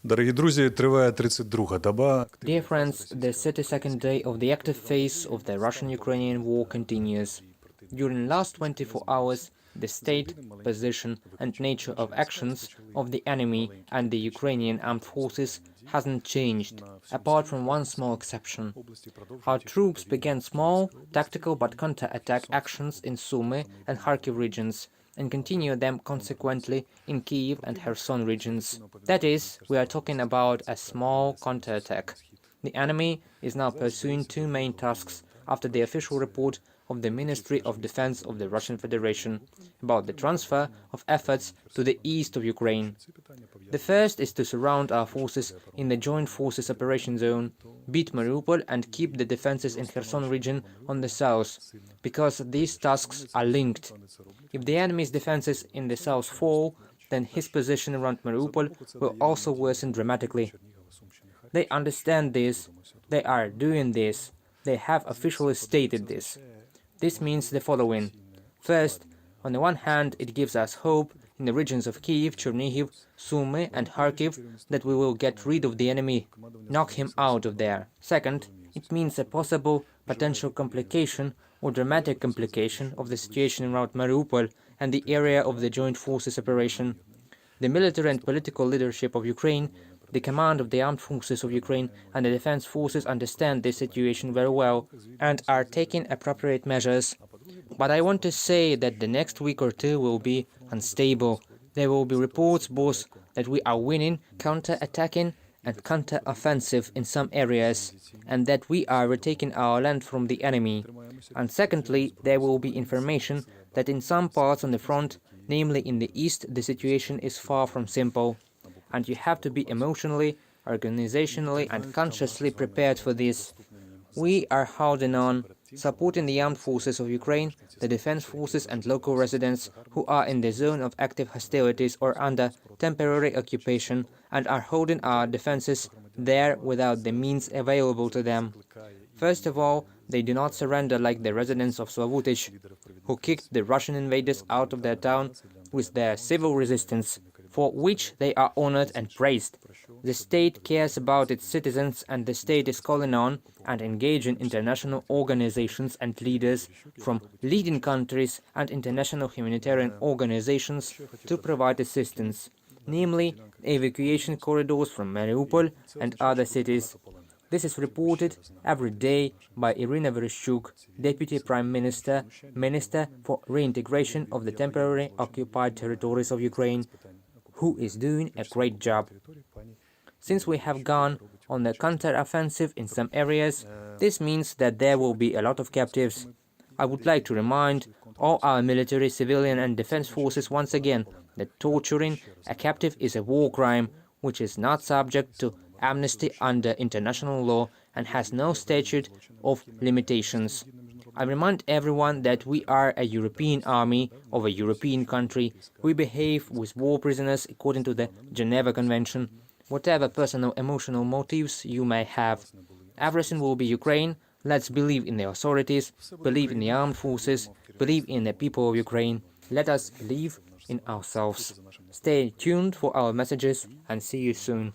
Дорогі друзі, триває 32-га доба. Dear friends, the 32nd day of the active phase of the Russian-Ukrainian war continues. During the last 24 hours, the state, position and nature of actions of the enemy and the Ukrainian armed forces hasn't changed, apart from one small exception. Our troops began small, tactical but counterattack actions in Sumy and Kharkiv regions, and continue them consequently in Kiev and Kherson regions. That is, we are talking about a small counterattack. The enemy is now pursuing two main tasks after the official report of the Ministry of Defense of the Russian Federation about the transfer of efforts to the east of Ukraine. The first is to surround our forces in the Joint Forces Operation Zone, beat Mariupol and keep the defenses in Kherson region on the south, because these tasks are linked. If the enemy's defenses in the south fall, then his position around Mariupol will also worsen dramatically. They understand this, they are doing this, they have officially stated this. This means the following. First, on the one hand, it gives us hope in the regions of Kiev, Churnihive, Sumy and Harkiv that we will get rid of the enemy, knock him out of there. Second, it means a possible potential complication or dramatic complication of the situation around Mariupol and the area of the Joint Forces operation. The military and political leadership of Ukraine, the command of the armed forces of Ukraine and the defense forces understand this situation very well and are taking appropriate measures. But I want to say that the next week or two will be unstable. There will be reports both that we are winning, counter-attacking and counter-offensive in some areas, and that we are retaking our land from the enemy. And secondly, there will be information that in some parts on the front, namely in the east, the situation is far from simple. And you have to be emotionally, organizationally and consciously prepared for this. We are holding on, supporting the armed forces of Ukraine, the defense forces and local residents who are in the zone of active hostilities or under temporary occupation and are holding our defenses there without the means available to them. First of all, they do not surrender like the residents of Swawutish, who kicked the Russian invaders out of their town with their civil resistance, for which they are honored and praised. The state cares about its citizens and the state is calling on and engaging international organizations and leaders from leading countries and international humanitarian organizations to provide assistance, namely evacuation corridors from Mariupol and other cities. This is reported every day by Irina Varuszhuk, Deputy Prime Minister, Minister for Reintegration of the Temporary Occupied Territories of Ukraine, who is doing a great job. Since we have gone on the counter-offensive in some areas, this means that there will be a lot of captives. I would like to remind all our military, civilian and defense forces once again that torturing a captive is a war crime, which is not subject to amnesty under international law and has no statute of limitations. I remind everyone that we are a European army of a European country. We behave with war prisoners according to the Geneva Convention. Whatever personal emotional motives you may have, everything will be Ukraine. Let's believe in the authorities, believe in the armed forces, believe in the people of Ukraine. Let us believe in ourselves. Stay tuned for our messages and see you soon.